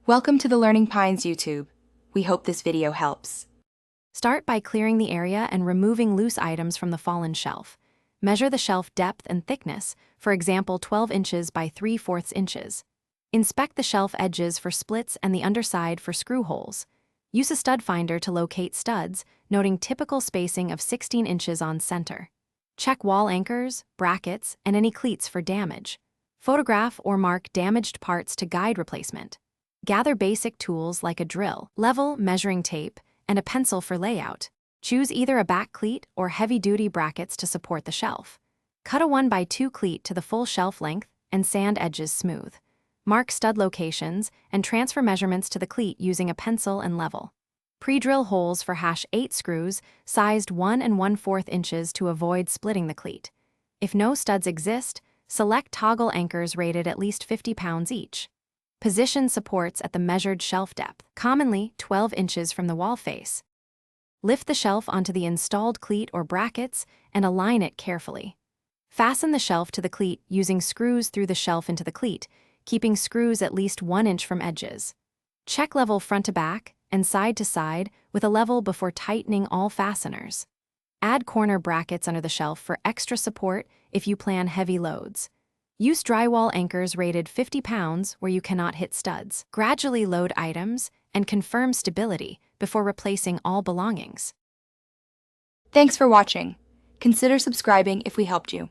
Welcome to the Learning Pines YouTube. We hope this video helps. Start by clearing the area and removing loose items from the fallen shelf. Measure the shelf depth and thickness, for example 12 inches by 3/4 inches. Inspect the shelf edges for splits and the underside for screw holes. Use a stud finder to locate studs, noting typical spacing of 16 inches on center. Check wall anchors, brackets, and any cleats for damage. Photograph or mark damaged parts to guide replacement. Gather basic tools like a drill, level, measuring tape, and a pencil for layout. Choose either a back cleat or heavy-duty brackets to support the shelf. Cut a 1x2 cleat to the full shelf length and sand edges smooth. Mark stud locations and transfer measurements to the cleat using a pencil and level. Pre-drill holes for #8 screws, sized 1 1/4 inches to avoid splitting the cleat. If no studs exist, select toggle anchors rated at least 50 pounds each. Position supports at the measured shelf depth, commonly 12 inches from the wall face. Lift the shelf onto the installed cleat or brackets and align it carefully. Fasten the shelf to the cleat using screws through the shelf into the cleat, keeping screws at least 1 inch from edges. Check level front to back and side to side with a level before tightening all fasteners. Add corner brackets under the shelf for extra support if you plan heavy loads. Use drywall anchors rated 50 pounds where you cannot hit studs. Gradually load items and confirm stability before replacing all belongings. Thanks for watching. Consider subscribing if we helped you.